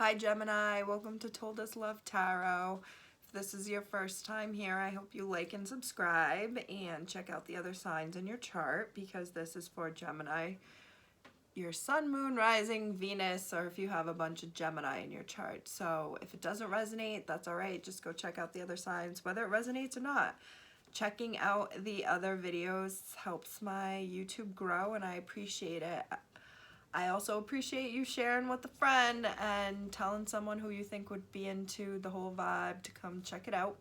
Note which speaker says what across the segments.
Speaker 1: Hi Gemini, welcome to Told Us Love Tarot. If this is your first time here, I hope you like and subscribe and check out the other signs in your chart because this is for Gemini, your sun, moon, rising, Venus, or if you have a bunch of Gemini in your chart. So if it doesn't resonate, that's all right. Just go check out the other signs, whether it resonates or not. Checking out the other videos helps my YouTube grow and I appreciate it. I also appreciate you sharing with a friend and telling someone who you think would be into the whole vibe to come check it out.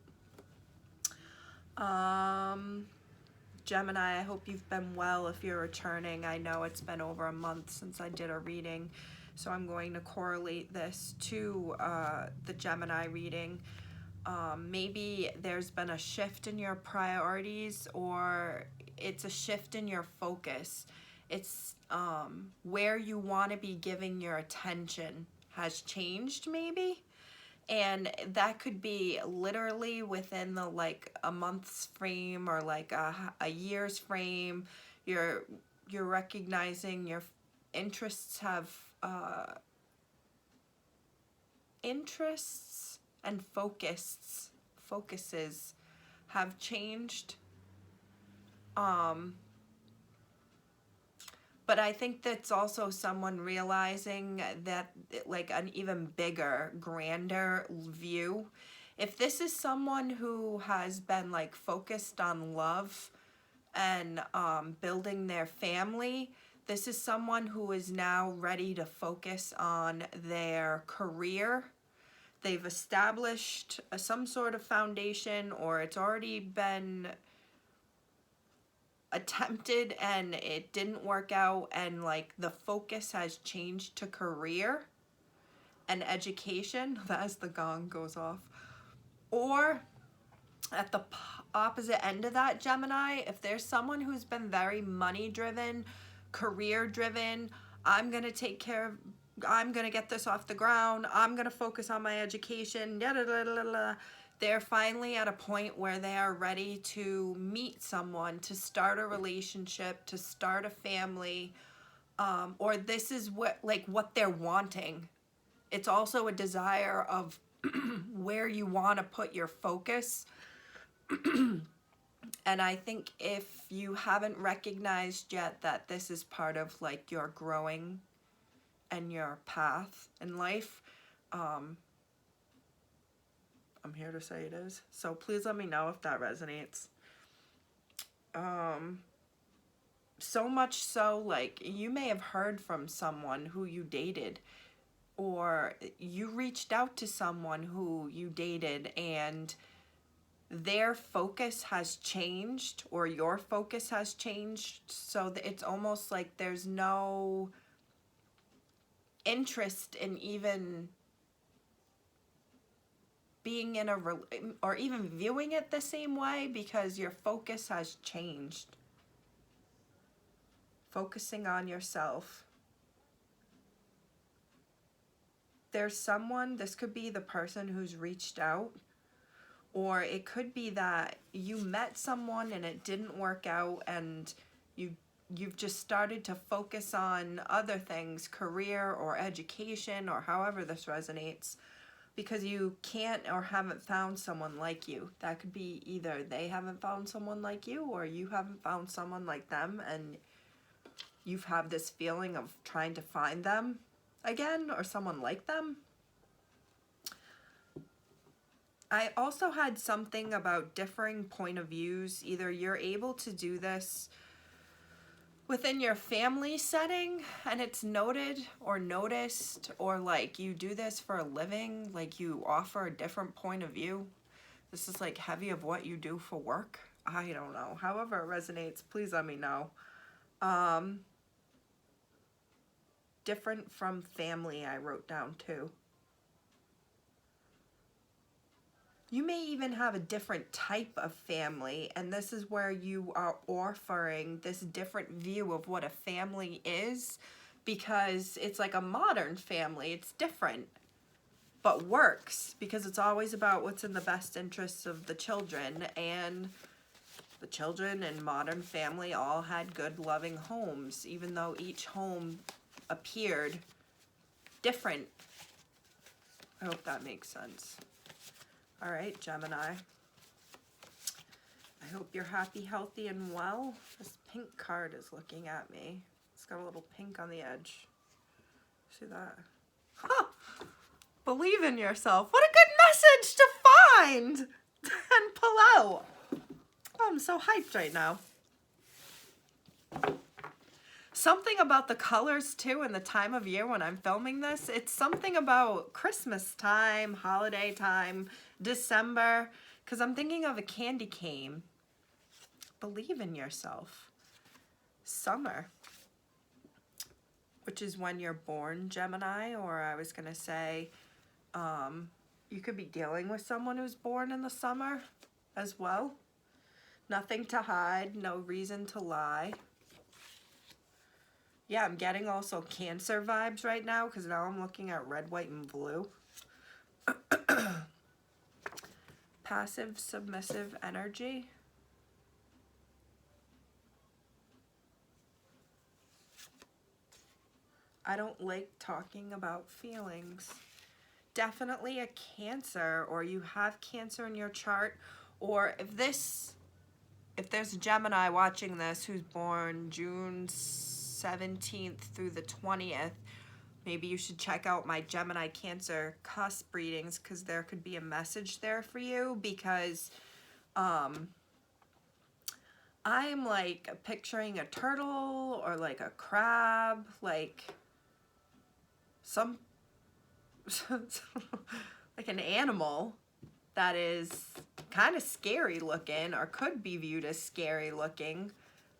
Speaker 1: Gemini, I hope you've been well if you're returning. I know it's been over a month since I did a reading, so I'm going to correlate this to the Gemini reading. Maybe there's been a shift in your priorities, or it's a shift in your focus. It's where you want to be giving your attention has changed maybe, and that could be literally within the like a month's frame or like a year's frame. You're recognizing your interests have interests and focuses have changed. But I think that's also someone realizing that like an even bigger, grander view. If this is someone who has been like focused on love and building their family, this is someone who is now ready to focus on their career. They've established some sort of foundation, or it's already been attempted and it didn't work out, and like the focus has changed to career and education as the gong goes off. Or at the opposite end of that, Gemini, if there's someone who's been very money driven, career driven, I'm gonna take care of, I'm gonna get this off the ground, I'm gonna focus on my education, they're finally at a point where they are ready to meet someone, to start a relationship, to start a family, or this is what they're wanting. It's also a desire of where you want to put your focus. And I think if you haven't recognized yet that this is part of like your growing and your path in life, I'm here to say it is. So please let me know if that resonates. So much so, like, you may have heard from someone who you dated, or you reached out to someone who you dated and their focus has changed, or your focus has changed, so that it's almost like there's no interest in even being in or even viewing it the same way, because your focus has changed. Focusing on yourself. There's someone, this could be the person who's reached out, or it could be that you met someone and it didn't work out, and you've just started to focus on other things, career or education, or however this resonates, because you can't or haven't found someone like you. That could be either they haven't found someone like you, or you haven't found someone like them, and you've had this feeling of trying to find them again, or someone like them. I also had something about differing point of views. Either you're able to do this within your family setting and it's noted or noticed, or like you do this for a living, like you offer a different point of view. This is like heavy of what you do for work. I don't know. However it resonates, please let me know. Different from family, I wrote down too. You may even have a different type of family, and this is where you are offering this different view of what a family is, because it's like a modern family. It's different, but works, because it's always about what's in the best interests of the children, and the children in modern family all had good, loving homes, even though each home appeared different I hope that makes sense. All right, Gemini. I hope you're happy, healthy, and well. This pink card is looking at me. It's got a little pink on the edge. See that? Huh! Believe in yourself. What a good message to find and pull out. Oh, I'm so hyped right now. Something about the colors too and the time of year when I'm filming this, it's something about Christmas time, holiday time, December, because I'm thinking of a candy cane. Believe in yourself. Summer, which is when you're born, Gemini, or I was going to say you could be dealing with someone who's born in the summer as well. Nothing to hide, no reason to lie. Yeah, I'm getting also Cancer vibes right now because now I'm looking at red, white, and blue. Passive, submissive energy. I don't like talking about feelings. Definitely a Cancer, or you have Cancer in your chart, or if there's a Gemini watching this who's born June 17th through the 20th, maybe you should check out my Gemini Cancer cusp readings because there could be a message there for you, because I'm like picturing a turtle or like a crab, like some like an animal that is kind of scary looking or could be viewed as scary looking,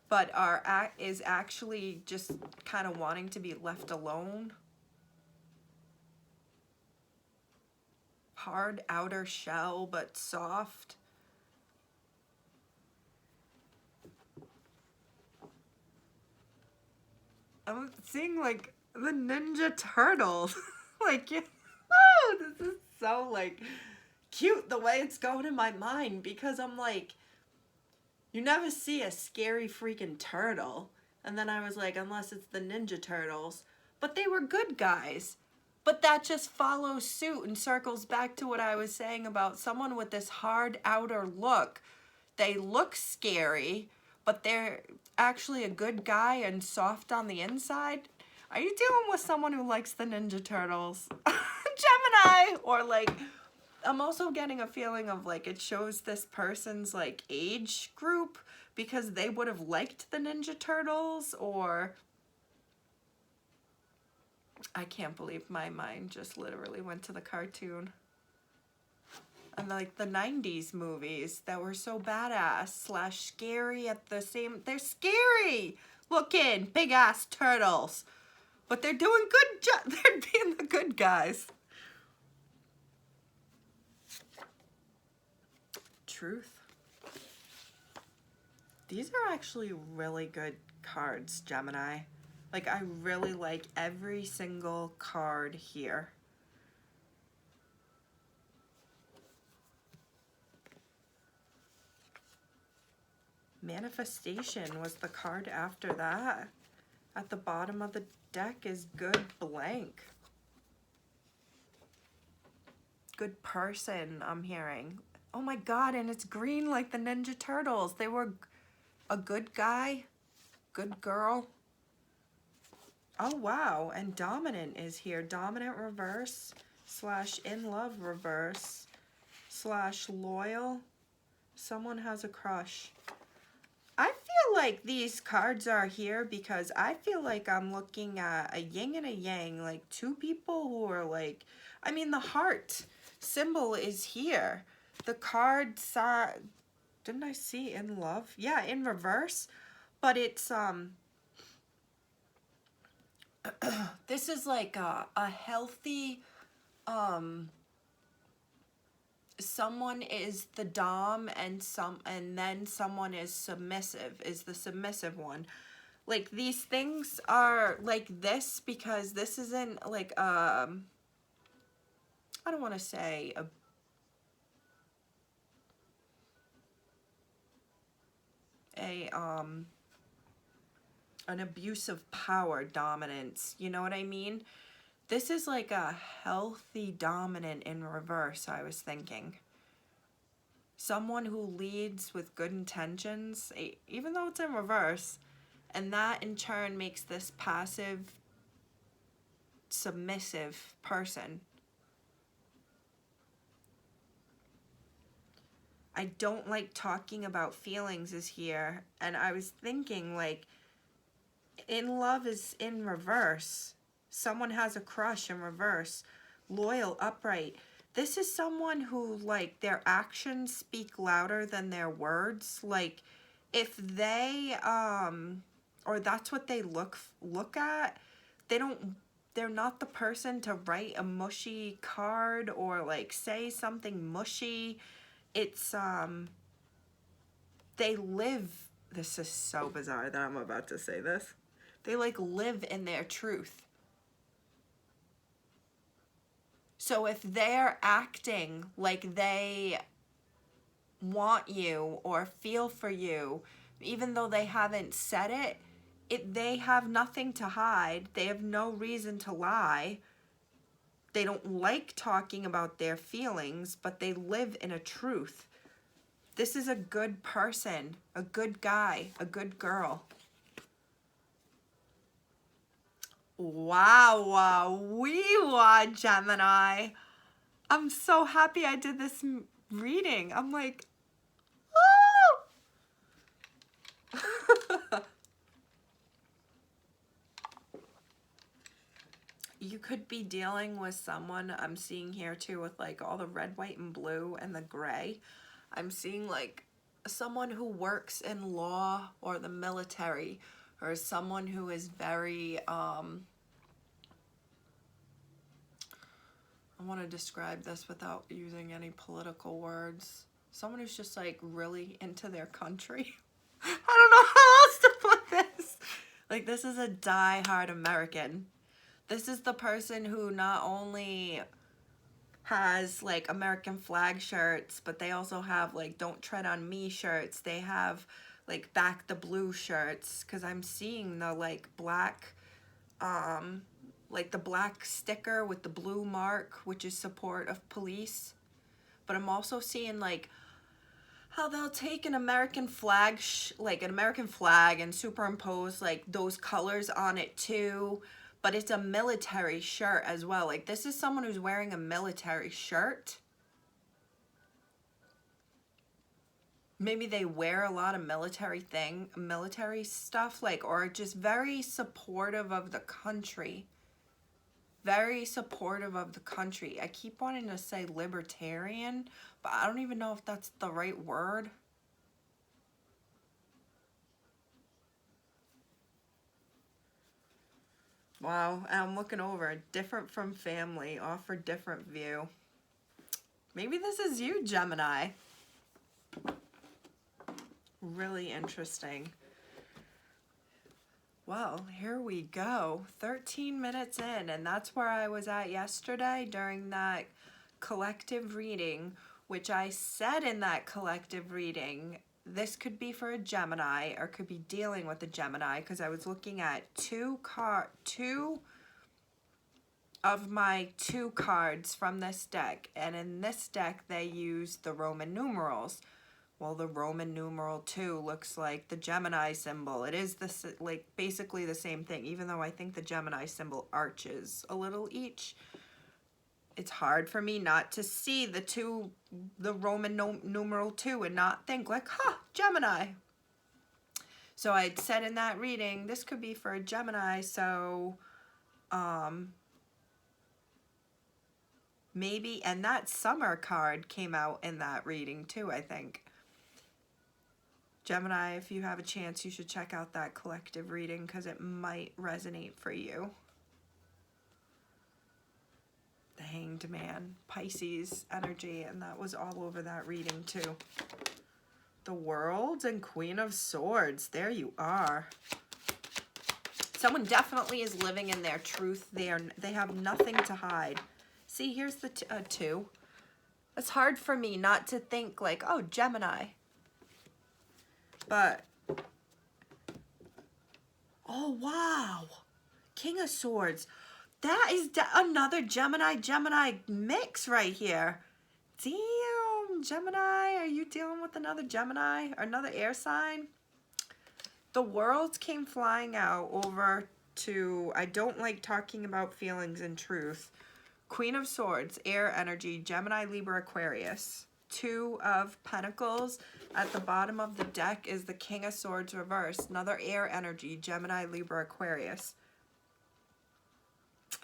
Speaker 1: but is actually just kind of wanting to be left alone. Hard outer shell, but soft. I'm seeing like the Ninja Turtles. Like, oh, this is so like cute the way it's going in my mind, because I'm like, you never see a scary freaking turtle. And then I was like, unless it's the Ninja Turtles. But they were good guys. But that just follows suit and circles back to what I was saying about someone with this hard outer look. They look scary, but they're actually a good guy and soft on the inside. Are you dealing with someone who likes the Ninja Turtles? Gemini! Or like, I'm also getting a feeling of like it shows this person's like age group because they would have liked the Ninja Turtles, or I can't believe my mind just literally went to the cartoon. And like the 90s movies that were so badass slash scary at the same, they're scary looking big ass turtles, but they're doing good job. They're being the good guys. Truth. These are actually really good cards, Gemini. Like, I really like every single card here. Manifestation was the card after that. At the bottom of the deck is good blank. Good person, I'm hearing. Oh my god, and it's green like the Ninja Turtles. They were a good guy, good girl. Oh wow, and dominant is here. Dominant reverse slash in love reverse slash loyal. Someone has a crush. I feel like these cards are here because I feel like I'm looking at a yin and a yang, like two people who are like, I mean, the heart symbol is here. The card side, didn't I see in love? Yeah, in reverse, but it's, this is like a healthy, someone is the dom and then someone is submissive, is the submissive one. Like, these things are like this because this isn't like I don't want to say an abuse of power dominance, you know what I mean? This is like a healthy dominant in reverse, I was thinking. Someone who leads with good intentions, even though it's in reverse, and that in turn makes this passive, submissive person. I don't like talking about feelings is here, and I was thinking like in love is in reverse. Someone has a crush in reverse. Loyal, upright. This is someone who, like, their actions speak louder than their words. Like, if they, or that's what they look at, they're not the person to write a mushy card or, like, say something mushy. It's, they live, this is so bizarre that I'm about to say this. They, like, live in their truth. So if they're acting like they want you or feel for you, even though they haven't said it, they have nothing to hide. They have no reason to lie. They don't like talking about their feelings, but they live in a truth. This is a good person, a good guy, a good girl. Wow, wee-wah, Gemini. I'm so happy I did this reading. I'm like, oh! You could be dealing with someone, I'm seeing here too, with like all the red, white, and blue and the gray. I'm seeing like someone who works in law or the military, or someone who is very, I want to describe this without using any political words. Someone who's just like really into their country. I don't know how else to put this. Like, this is a die-hard American. This is the person who not only has like American flag shirts, but they also have like Don't Tread on Me shirts. They have like Back the Blue shirts, because I'm seeing the like black, like the black sticker with the blue mark, which is support of police. But I'm also seeing like how they'll take an American flag, like an American flag, and superimpose like those colors on it too. But it's a military shirt as well. Like, this is someone who's wearing a military shirt. Maybe they wear a lot of military stuff, like, or just very supportive of the country. Very supportive of the country. I keep wanting to say libertarian, but I don't even know if that's the right word. Wow, and I'm looking over. Different from family, offer different view. Maybe this is you, Gemini. Really interesting. Well, here we go. 13 minutes in, and that's where I was at yesterday during that collective reading, which I said in that collective reading, this could be for a Gemini or could be dealing with a Gemini, because I was looking at two of my two cards from this deck, and in this deck they use the Roman numerals. Well, the Roman numeral 2 looks like the Gemini symbol. It is like basically the same thing, even though I think the Gemini symbol arches a little each. It's hard for me not to see the Roman numeral 2 and not think like, Gemini. So I'd said in that reading, this could be for a Gemini, so maybe, and that summer card came out in that reading too, I think. Gemini, if you have a chance, you should check out that collective reading because it might resonate for you. The Hanged Man, Pisces energy, and that was all over that reading too. The World and Queen of Swords, there you are. Someone definitely is living in their truth. They have nothing to hide. See, here's the 2. It's hard for me not to think like, oh, Gemini. But, oh, wow. King of Swords. That is another Gemini mix right here. Damn, Gemini, are you dealing with another Gemini or another air sign? The world came flying out over to, I don't like talking about feelings and truth. Queen of Swords, air energy, Gemini, Libra, Aquarius. Two of Pentacles. At the bottom of the deck is the King of Swords reversed. Another air energy, Gemini, Libra, Aquarius.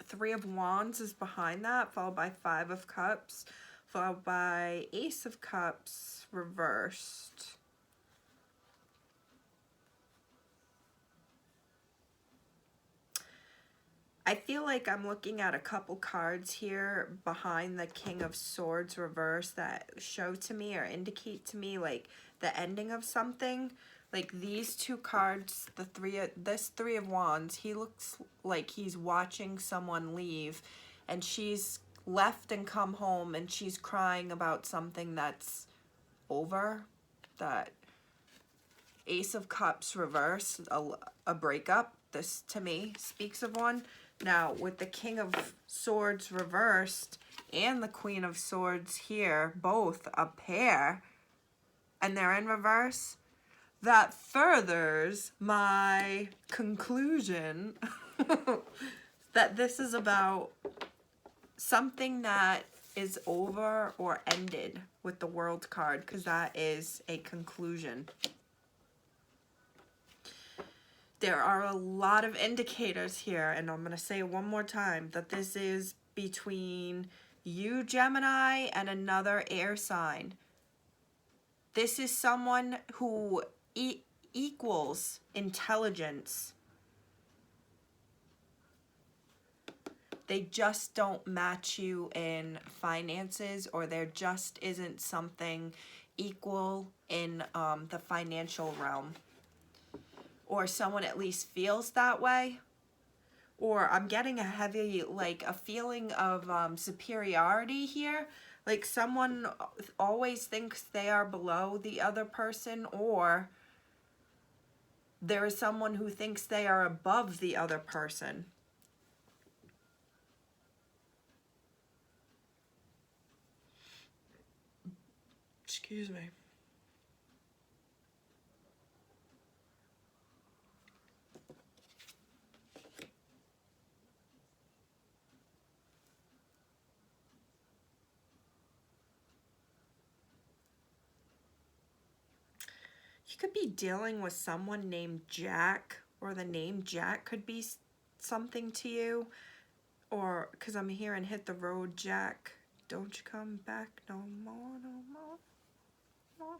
Speaker 1: Three of Wands is behind that, followed by Five of Cups, followed by Ace of Cups reversed. I feel like I'm looking at a couple cards here behind the King of Swords reverse that show to me or indicate to me like the ending of something. Like these two cards, this Three of Wands, he looks like he's watching someone leave, and she's left and come home and she's crying about something that's over. That Ace of Cups reverse, a breakup. This to me speaks of one. Now, with the King of Swords reversed and the Queen of Swords here, both a pair, and they're in reverse, that furthers my conclusion that this is about something that is over or ended with the World card, because that is a conclusion. There are a lot of indicators here, and I'm going to say it one more time, that this is between you, Gemini, and another air sign. This is someone who equals intelligence. They just don't match you in finances, or there just isn't something equal in the financial realm. Or someone at least feels that way. Or I'm getting a heavy, like a feeling of superiority here. Like someone always thinks they are below the other person, or there is someone who thinks they are above the other person. Excuse me. You could be dealing with someone named Jack, or the name Jack could be something to you. Or, because I'm hearing hit the road, Jack. Don't you come back no more, no more, more.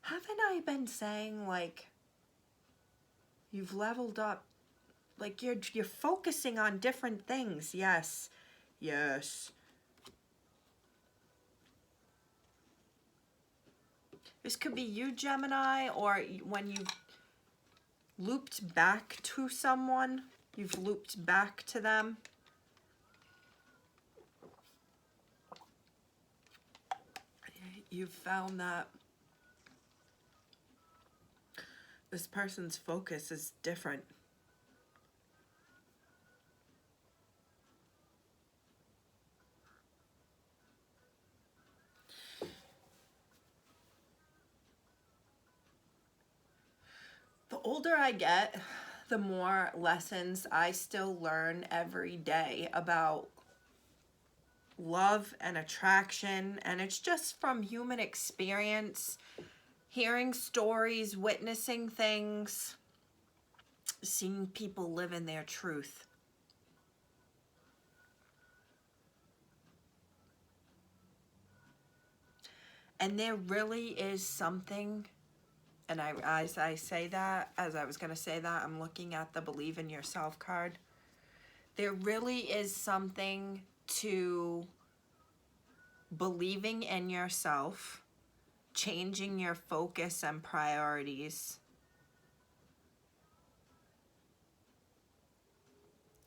Speaker 1: Haven't I been saying, like, you've leveled up? Like, you're focusing on different things. Yes. Yes. This could be you, Gemini, or when you've looped back to someone, you've looped back to them. You've found that this person's focus is different. The older I get, the more lessons I still learn every day about love and attraction, and it's just from human experience, hearing stories, witnessing things, seeing people live in their truth. And there really is something, and as I say that, as I was going to say that, I'm looking at the Believe in Yourself card. There really is something to believing in yourself, changing your focus and priorities,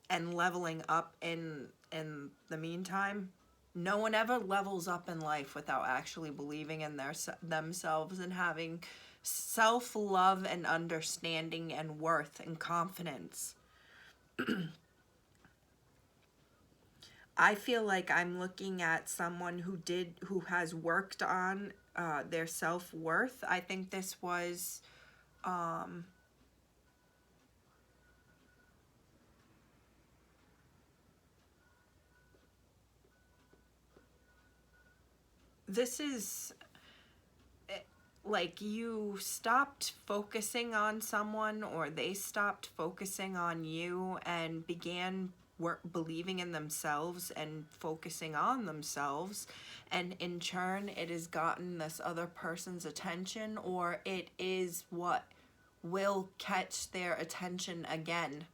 Speaker 1: and leveling up in the meantime. No one ever levels up in life without actually believing in themselves and having self-love and understanding and worth and confidence. I feel like I'm looking at someone who has worked on their self-worth. I think this was this is like you stopped focusing on someone, or they stopped focusing on you and began believing in themselves and focusing on themselves, and in turn it has gotten this other person's attention, or it is what will catch their attention again.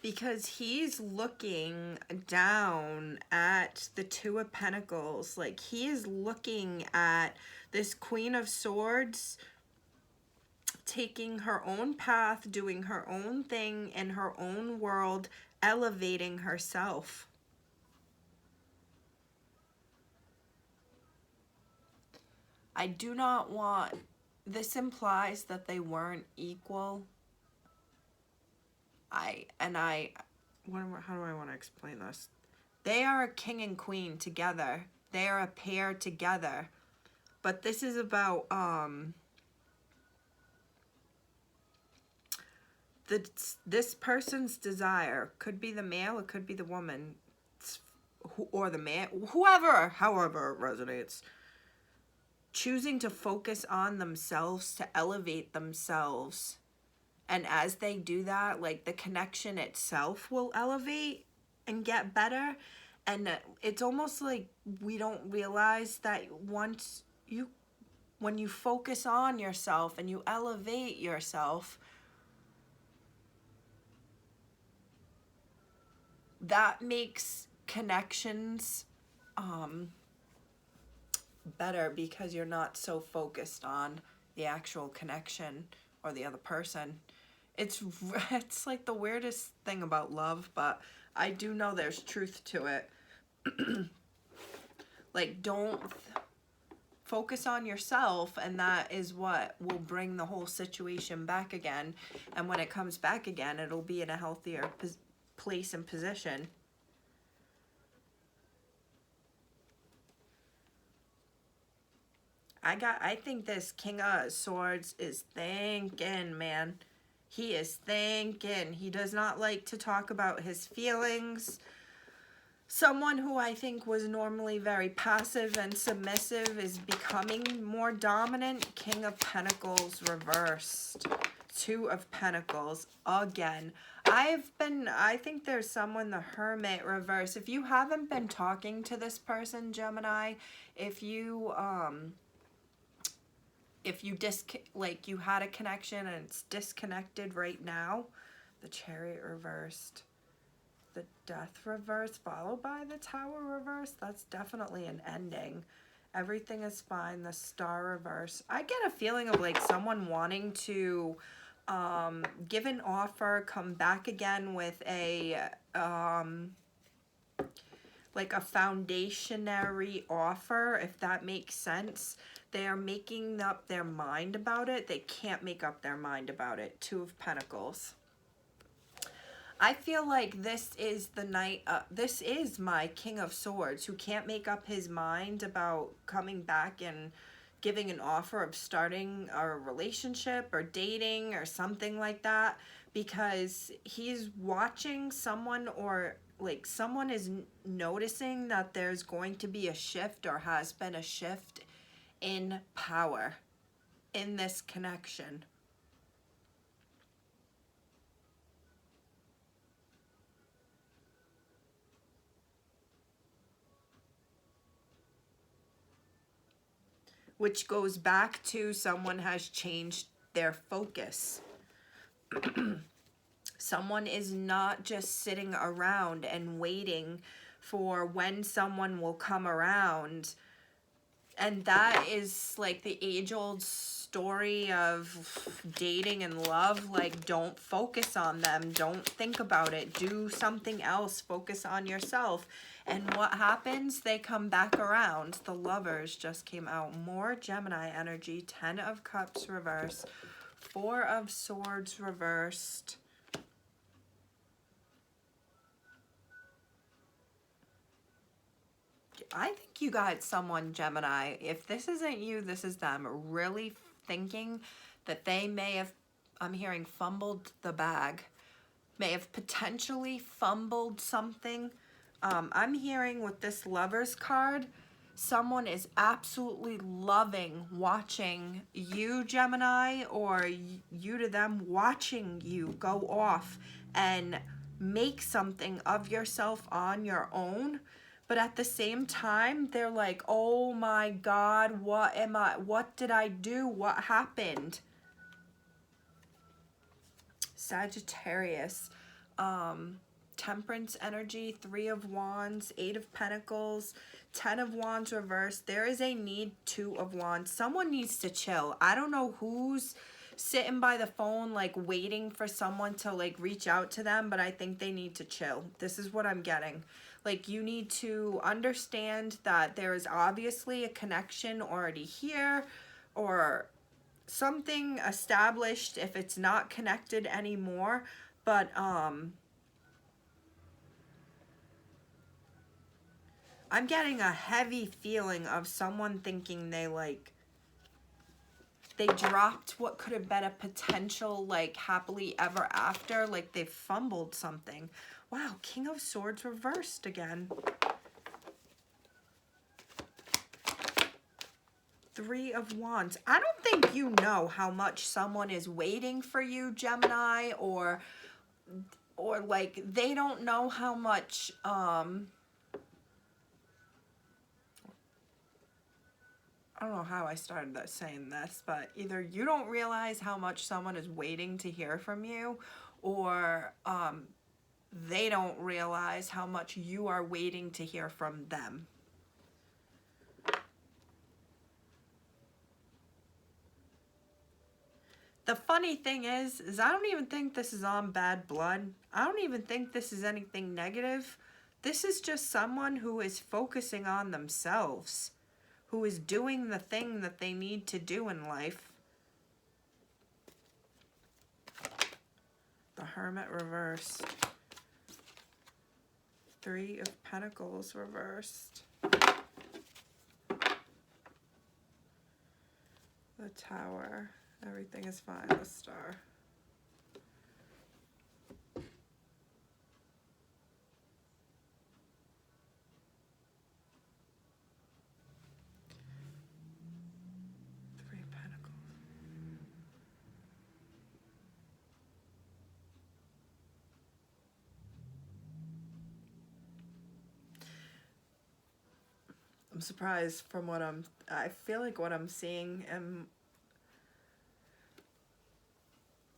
Speaker 1: Because he's looking down at the Two of Pentacles. Like, he is looking at this Queen of Swords taking her own path, doing her own thing in her own world, elevating herself. I do not want... This implies that they weren't equal. How do I want to explain this? They are a king and queen together. They are a pair together. But this is about this person's desire. Could be the male, it could be the woman, or the man, however it resonates. Choosing to focus on themselves, to elevate themselves. And as they do that, like, the connection itself will elevate and get better. And it's almost like we don't realize that when you focus on yourself and you elevate yourself, that makes connections better, because you're not so focused on the actual connection or the other person. It's like the weirdest thing about love, but I do know there's truth to it. Like, don't focus on yourself, and that is what will bring the whole situation back again. And when it comes back again, it'll be in a healthier place and position. I think this King of Swords is thinking, man. He is thinking. He does not like to talk about his feelings. Someone who I think was normally very passive and submissive is becoming more dominant. King of Pentacles reversed. Two of Pentacles again. I think there's someone, the Hermit reverse. If you haven't been talking to this person, Gemini, if you you had a connection and it's disconnected right now, the Chariot reversed, the Death reversed, followed by the Tower reversed, that's definitely an ending. Everything is fine. The Star reverse. I get a feeling of like someone wanting to give an offer, come back again with a like a foundationary offer, if that makes sense. They are making up their mind about it. They can't make up their mind about it. Two of Pentacles. I feel like this is the night, this is my King of Swords, who can't make up his mind about coming back and giving an offer of starting a relationship or dating or something like that, because he's watching someone, or like someone is noticing that there's going to be a shift, or has been a shift in power in this connection. Which goes back to someone has changed their focus. Someone is not just sitting around and waiting for when someone will come around And that is like the age-old story of dating and love. Like, don't focus on them. Don't think about it. Do something else. Focus on yourself. And what happens? They come back around. The Lovers just came out. More Gemini energy. 10 of Cups reversed. 4 of Swords reversed. I think you got someone, Gemini. If this isn't you, this is them. Really thinking that they may have, I'm hearing, fumbled the bag. May have potentially fumbled something. I'm hearing with this Lovers card, someone is absolutely loving watching you, Gemini, or you to them, watching you go off and make something of yourself on your own. But at the same time, they're like, oh my God, what did I do? What happened? Sagittarius, Temperance energy, 3 of Wands, 8 of Pentacles, 10 of Wands reversed. There is a need, 2 of Wands. Someone needs to chill. I don't know who's sitting by the phone like waiting for someone to like reach out to them, but I think they need to chill. This is what I'm getting. Like, you need to understand that there is obviously a connection already here, or something established if it's not connected anymore. But I'm getting a heavy feeling of someone thinking they dropped what could have been a potential like happily ever after, like they fumbled something. Wow, King of Swords reversed again. 3 of Wands. I don't think you know how much someone is waiting for you, Gemini, or like they don't know how much I don't know how I started saying this, but either you don't realize how much someone is waiting to hear from you, or they don't realize how much you are waiting to hear from them. The funny thing is I don't even think this is on bad blood. I don't even think this is anything negative. This is just someone who is focusing on themselves, who is doing the thing that they need to do in life. The Hermit reversed. 3 of Pentacles reversed. The Tower. Everything is fine. The Star. I'm surprised from what I feel like what I'm seeing, and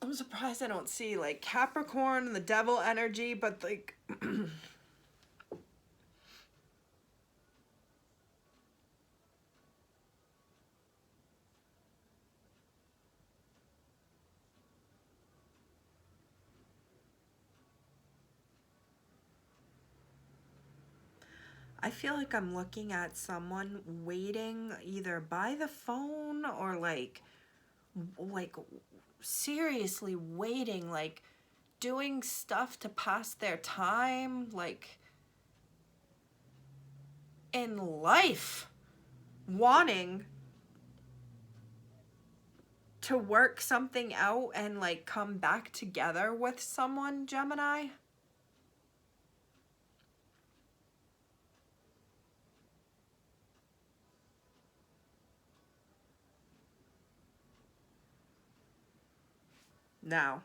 Speaker 1: I'm surprised I don't see like Capricorn and the Devil energy, but like I feel like I'm looking at someone waiting either by the phone or like seriously waiting, like doing stuff to pass their time, like in life, wanting to work something out and like come back together with someone, Gemini. Now,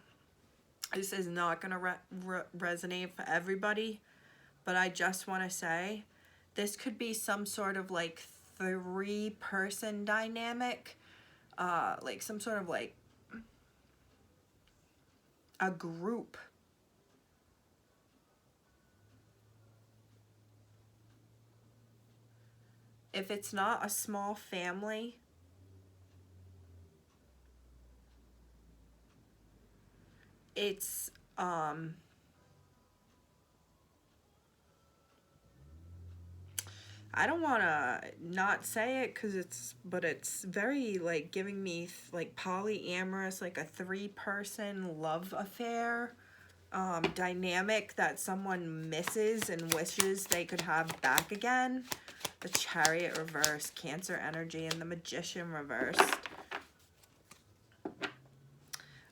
Speaker 1: this is not going to resonate for everybody, but I just want to say this could be some sort of like 3-person dynamic, like some sort of like a group. if it's not a small family, it's I don't want to not say it because but it's very like giving me like polyamorous, like a 3-person love affair dynamic that someone misses and wishes they could have back again. The Chariot reversed, Cancer energy, and the Magician reversed.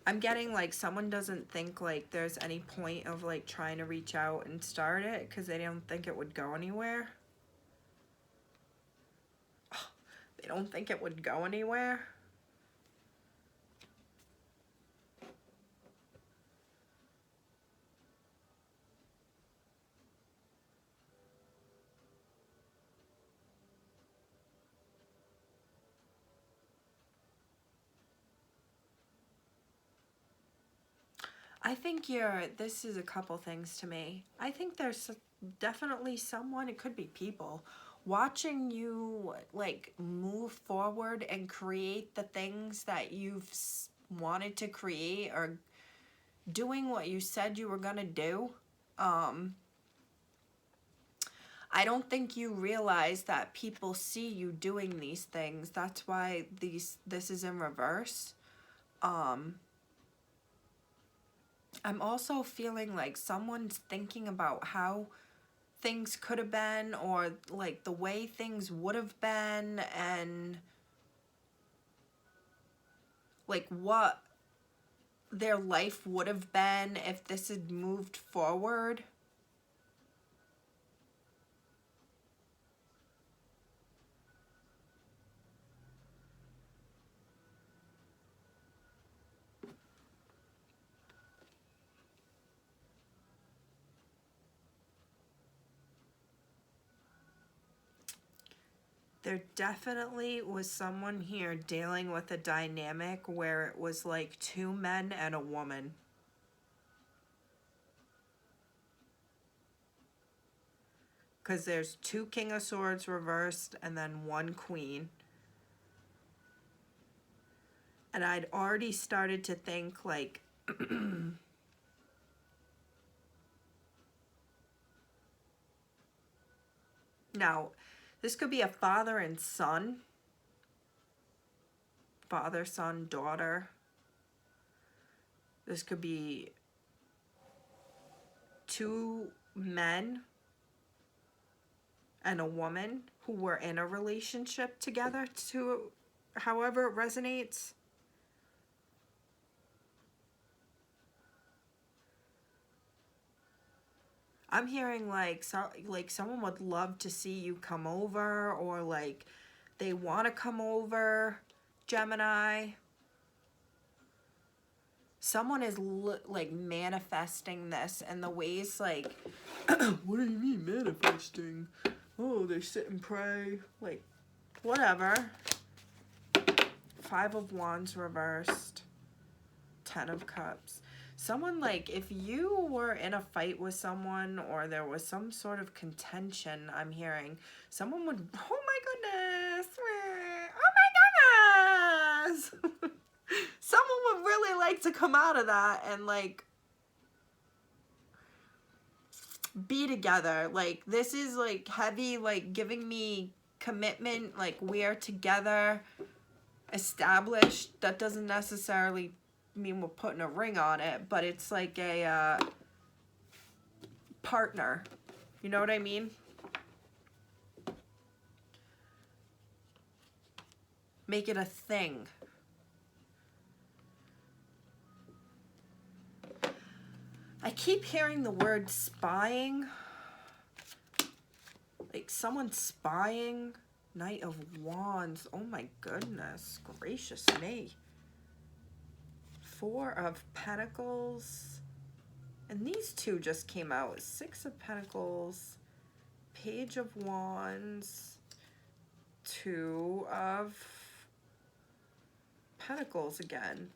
Speaker 1: I'm getting like someone doesn't think like there's any point of like trying to reach out and start it because they don't think it would go anywhere. They don't think it would go anywhere. I think this is a couple things to me. I think there's definitely someone, it could be people, watching you like move forward and create the things that you've wanted to create, or doing what you said you were gonna do. I don't think you realize that people see you doing these things. That's why this is in reverse. I'm also feeling like someone's thinking about how things could have been, or like the way things would have been, and like what their life would have been if this had moved forward. There definitely was someone here dealing with a dynamic where it was like 2 men and a woman. Because there's 2 King of Swords reversed and then 1 Queen. And I'd already started to think like now, this could be a father and son. Father, son, daughter. This could be 2 men and a woman who were in a relationship together, to however it resonates. I'm hearing like someone would love to see you come over, or like they want to come over, Gemini. Someone is like manifesting this in the ways like, what do you mean manifesting? Oh, they sit and pray, like whatever. 5 of Wands reversed, 10 of Cups. Someone, like, if you were in a fight with someone or there was some sort of contention, I'm hearing, someone would, oh my goodness, oh my goodness. Someone would really like to come out of that and, like, be together. Like, this is, like, heavy, like, giving me commitment, like, we're together, established. That doesn't necessarily mean we're putting a ring on it, but it's like a partner. You know what I mean? Make it a thing. I keep hearing the word spying. Like someone spying. Knight of Wands. Oh my goodness. Gracious me. 4 of Pentacles. And these 2 just came out. 6 of Pentacles. Page of Wands. 2 of Pentacles again.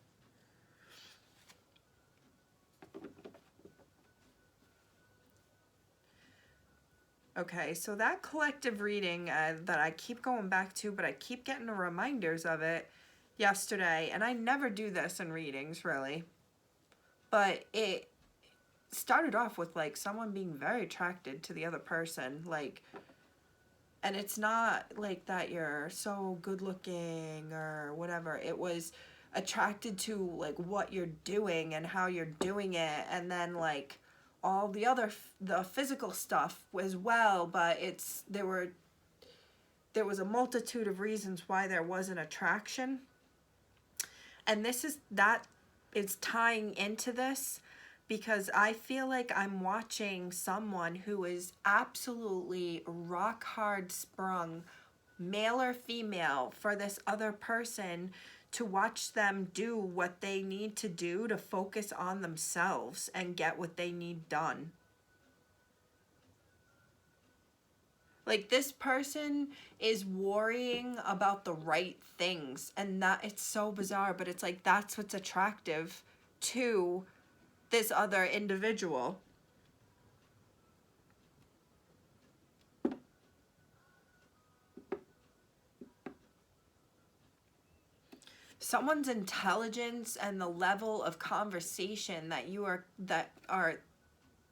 Speaker 1: Okay, so that collective reading that I keep going back to, but I keep getting the reminders of it yesterday, and I never do this in readings really, but it started off with like someone being very attracted to the other person, like, and it's not like that you're so good looking or whatever. It was attracted to like what you're doing and how you're doing it, and then like all the other the physical stuff as well, but there was a multitude of reasons why there was an attraction. And this is that is tying into this, because I feel like I'm watching someone who is absolutely rock hard sprung, male or female, for this other person, to watch them do what they need to do to focus on themselves and get what they need done. Like, this person is worrying about the right things, and that it's so bizarre, but it's like that's what's attractive to this other individual. Someone's intelligence and the level of conversation that are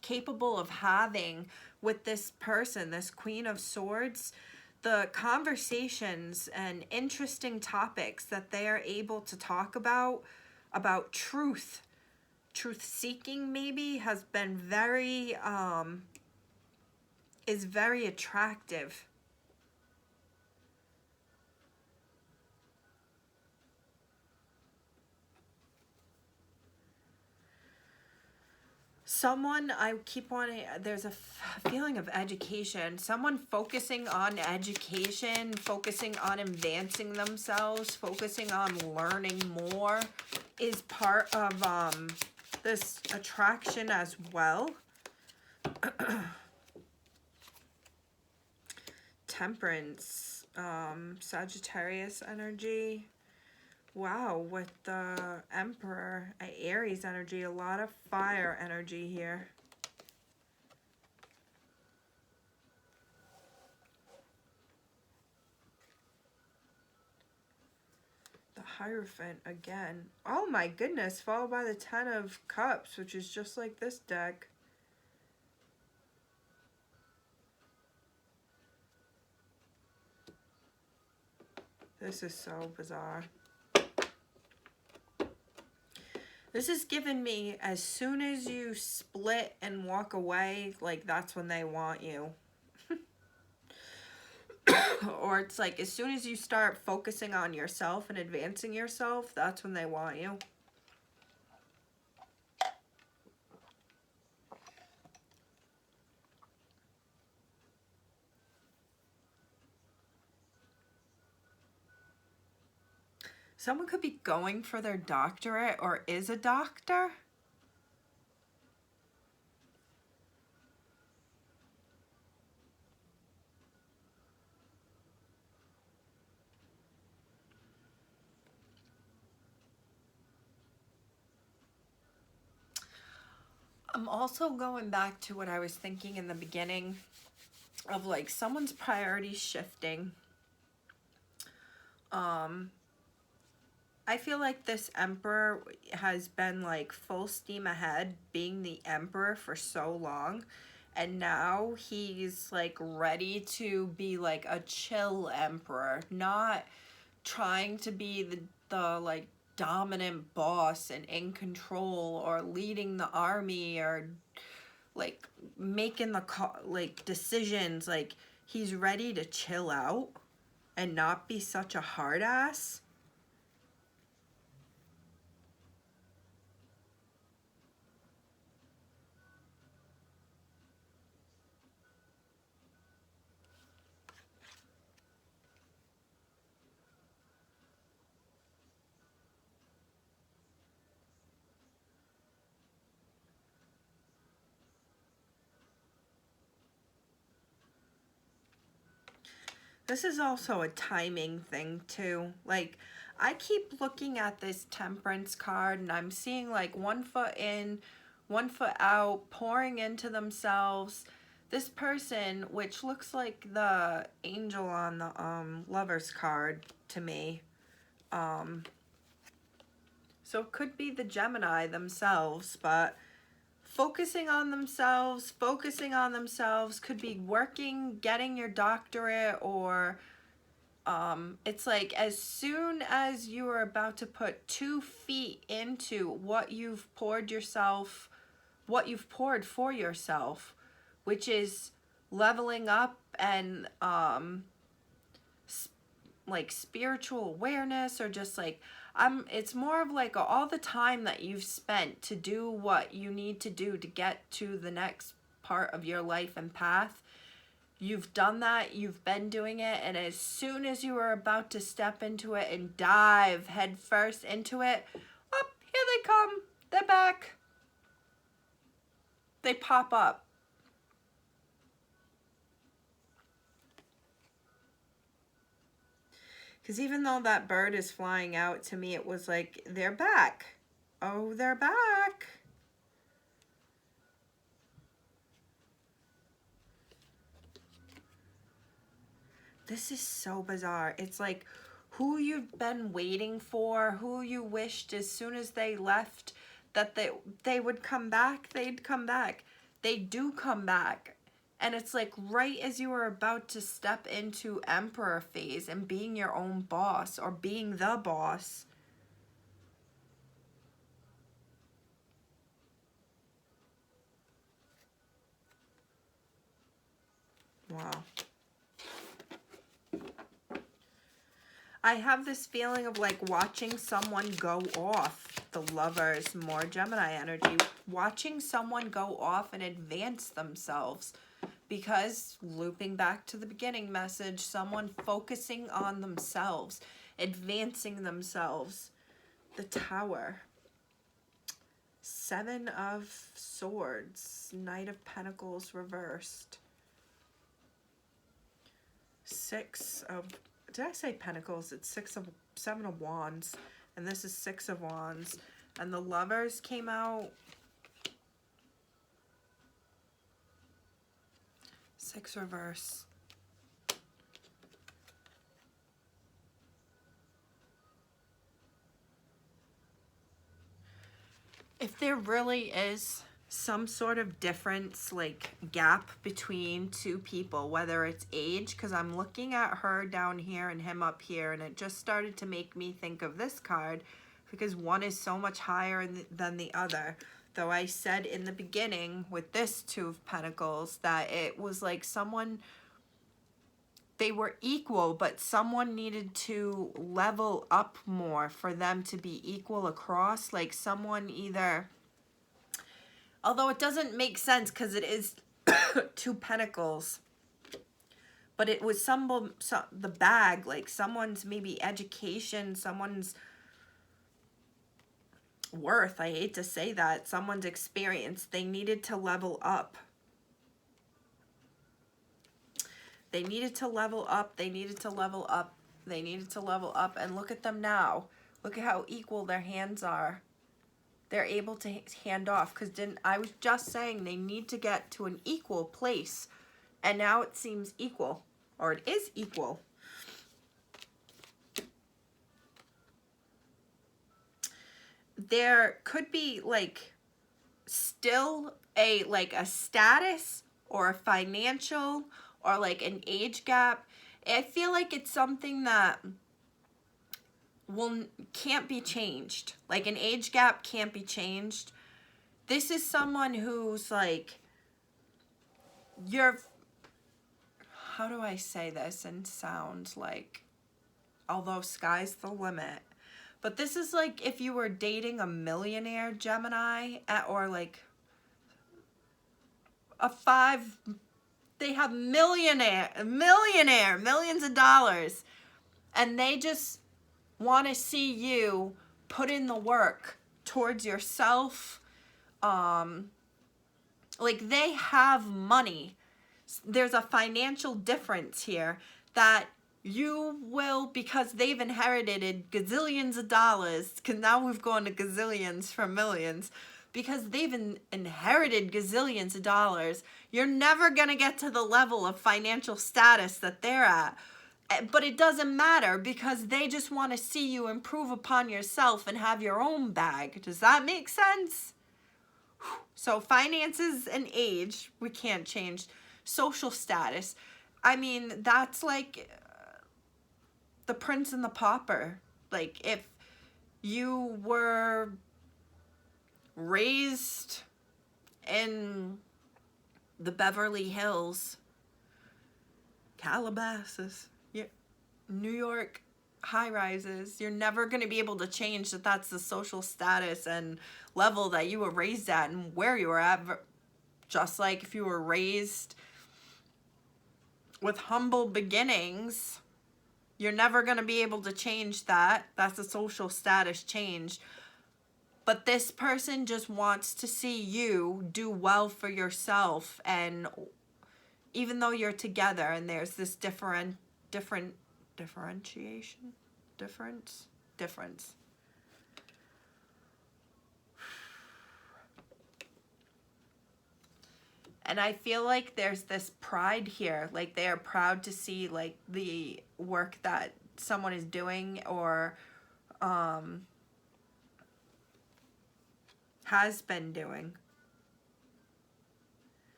Speaker 1: capable of having with this person, this Queen of Swords, the conversations and interesting topics that they are able to talk about truth seeking maybe, has been very is very attractive. Someone, I keep wanting, there's a feeling of education. Someone focusing on education, focusing on advancing themselves, focusing on learning more is part of this attraction as well. Temperance, Sagittarius energy. Wow, with the Emperor, Aries energy, a lot of fire energy here. The Hierophant again. Oh my goodness, followed by the Ten of Cups, which is just like this deck. This is so bizarre. This is giving me, as soon as you split and walk away, like that's when they want you. Or it's like as soon as you start focusing on yourself and advancing yourself, that's when they want you. Someone could be going for their doctorate or is a doctor. I'm also going back to what I was thinking in the beginning of like someone's priorities shifting. I feel like this Emperor has been like full steam ahead being the Emperor for so long, and now he's like ready to be like a chill Emperor, not trying to be the like dominant boss and in control or leading the army or like making the like decisions. Like, he's ready to chill out and not be such a hard ass. This is also a timing thing too. Like, I keep looking at this Temperance card and I'm seeing like 1 foot in, 1 foot out, pouring into themselves. this person, which looks like the angel on the lover's card to me, so it could be the Gemini themselves, but focusing on themselves, could be working, getting your doctorate, or it's like as soon as you are about to put 2 feet into what you've poured yourself, what you've poured for yourself, which is leveling up and like spiritual awareness, or just like it's more of like all the time that you've spent to do what you need to do to get to the next part of your life and path. You've done that, you've been doing it, and as soon as you are about to step into it and dive head first into it, oh, here they come, they're back. They pop up. Because even though that bird is flying out, to me it was like, they're back. Oh, they're back. This is so bizarre. It's like who you've been waiting for, who you wished as soon as they left that they would come back, they'd come back. They do come back. And it's like right as you are about to step into Emperor phase and being your own boss or being the boss. Wow. I have this feeling of like watching someone go off, the Lovers, more Gemini energy, watching someone go off and advance themselves. Because looping back to the beginning message, someone focusing on themselves, advancing themselves. The Tower. 7 of Swords. Knight of Pentacles reversed. 6 of, did I say Pentacles? It's 7 of Wands. And this is 6 of Wands. And the Lovers came out. 6 reverse. If there really is some sort of difference, like gap between 2 people, whether it's age, because I'm looking at her down here and him up here, and it just started to make me think of this card because one is so much higher than the other. Though I said in the beginning with this 2 of Pentacles that it was like someone, they were equal, but someone needed to level up more for them to be equal across. Like someone either, although it doesn't make sense because it is 2 Pentacles, but it was the bag, like someone's maybe education, someone's worth, I hate to say that, someone's experience, they needed to level up. They needed to level up, they needed to level up, they needed to level up, and look at them now. Look at how equal their hands are. They're able to hand off, because I was just saying they need to get to an equal place, and now it seems equal, or it is equal. There could be like still a status or a financial or like an age gap. I feel like it's something that can't be changed. Like an age gap can't be changed. This is someone who's like, how do I say this and sound like, although sky's the limit. But this is like if you were dating a millionaire Gemini, or like they have millionaire, millions of dollars, and they just want to see you put in the work towards yourself. Like they have money. There's a financial difference here that you will, because they've inherited gazillions of dollars, because now we've gone to gazillions from millions, because they've inherited gazillions of dollars. You're never going to get to the level of financial status that they're at. But it doesn't matter because they just want to see you improve upon yourself and have your own bag. Does that make sense? So finances and age, we can't change. Social status. I mean, that's like the prince and the pauper. Like if you were raised in the Beverly Hills, Calabasas, New York high rises, you're never going to be able to change that that's the social status and level that you were raised at and where you were at. Just like if you were raised with humble beginnings, you're never going to be able to change that. That's a social status change. But this person just wants to see you do well for yourself. And even though you're together and there's this difference. And I feel like there's this pride here. Like they are proud to see like the work that someone is doing or has been doing.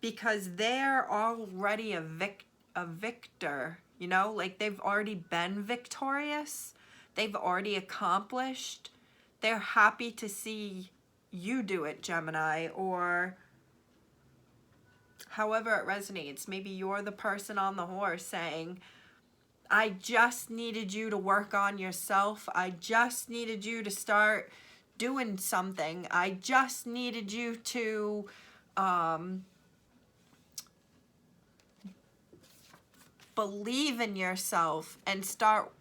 Speaker 1: Because they're already a victor, you know? Like they've already been victorious. They've already accomplished. They're happy to see you do it, Gemini, or however it resonates. Maybe you're the person on the horse saying, I just needed you to work on yourself. I just needed you to start doing something. I just needed you to believe in yourself and start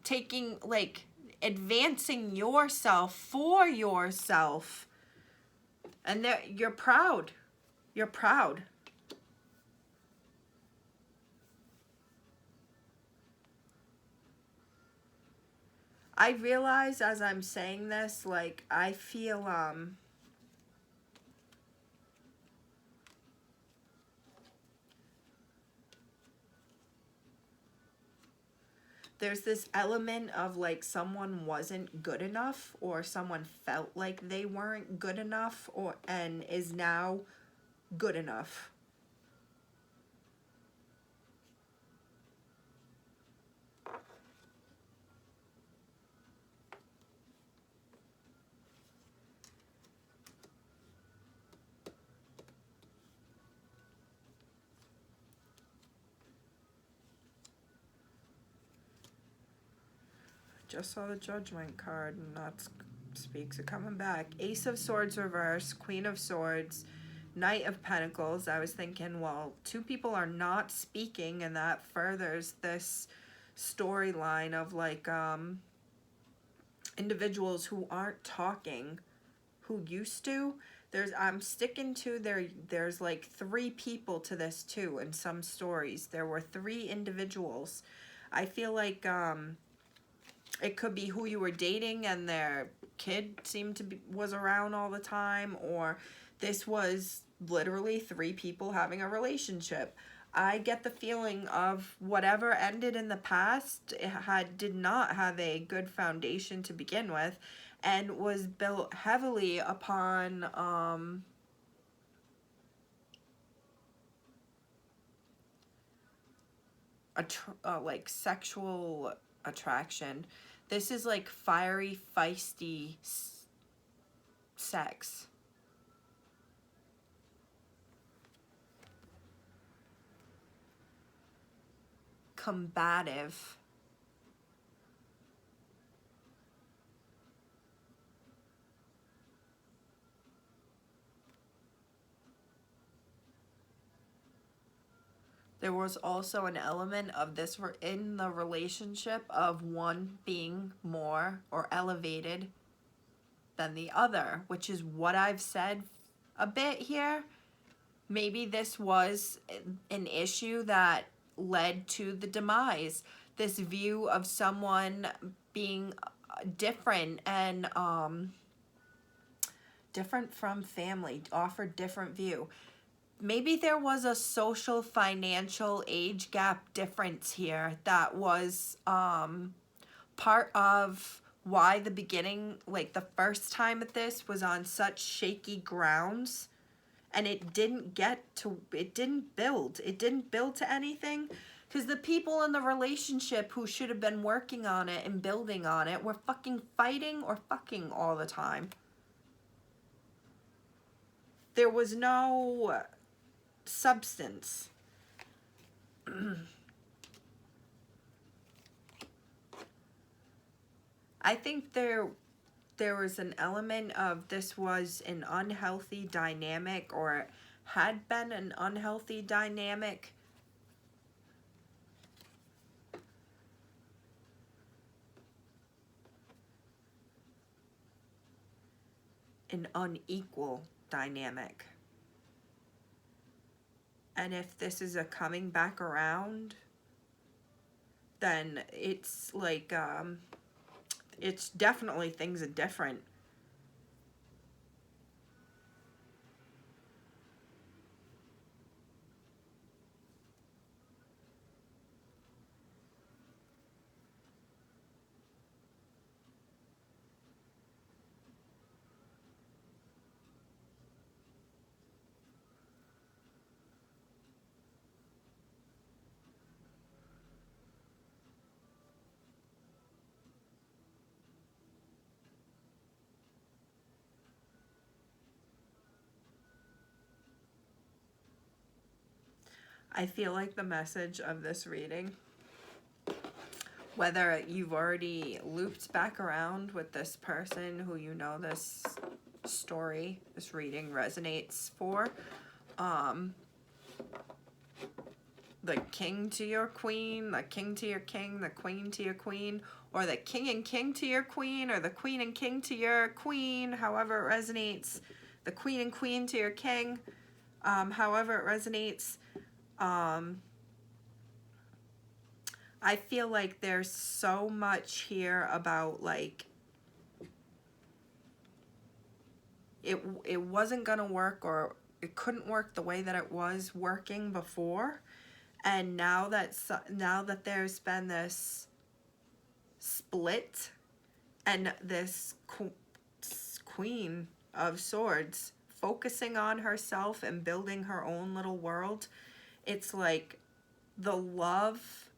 Speaker 1: taking, like, advancing yourself for yourself. And you're proud. You're proud. I realize as I'm saying this, like, I feel there's this element of like someone wasn't good enough or someone felt like they weren't good enough and is now good enough. Just saw the Judgment card and that speaks of coming back. Ace of Swords reverse, Queen of Swords, Knight of Pentacles. I was thinking, well, two people are not speaking, and that furthers this storyline of like individuals who aren't talking, who used to. I'm sticking to there's like 3 people to this too in some stories. There were 3 individuals. I feel like it could be who you were dating and their kid was around all the time, or this was literally 3 people having a relationship. I get the feeling of whatever ended in the past, did not have a good foundation to begin with and was built heavily upon like sexual attraction. This is like fiery, feisty sex. Combative. There was also an element of this in the relationship of one being more or elevated than the other, which is what I've said a bit here. Maybe this was an issue that led to the demise. This view of someone being different and different from family, offered different view. Maybe there was a social financial age gap difference here that was part of why the beginning, like the first time at this, was on such shaky grounds, and it didn't build to anything, because the people in the relationship who should have been working on it and building on it were fucking fighting or fucking all the time. There was no substance. I think there was an element of this was an unhealthy dynamic, or had been an unhealthy dynamic. An unequal dynamic. And if this is a coming back around, then it's like, it's definitely things are different. I feel like the message of this reading, whether you've already looped back around with this person who you know this story, this reading resonates for, the king to your queen, the king to your king, the queen to your queen, or the king and king to your queen, or the queen and king to your queen, however it resonates, the queen and queen to your king, however it resonates. I feel like there's so much here about like it wasn't gonna work, or it couldn't work the way that it was working before, and now that there's been this split and this queen of swords focusing on herself and building her own little world, it's like the love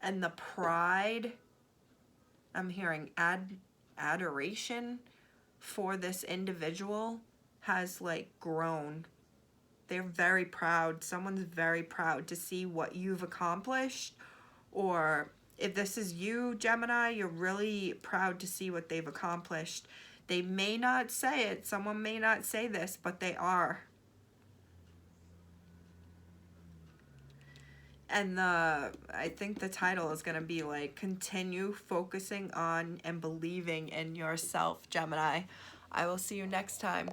Speaker 1: and the pride, I'm hearing adoration for this individual has like grown. They're very proud. Someone's very proud to see what you've accomplished, or if this is you, Gemini, you're really proud to see what they've accomplished. They may not say it, someone may not say this, but they are. And I think the title is going to be like, continue focusing on and believing in yourself, Gemini. I will see you next time.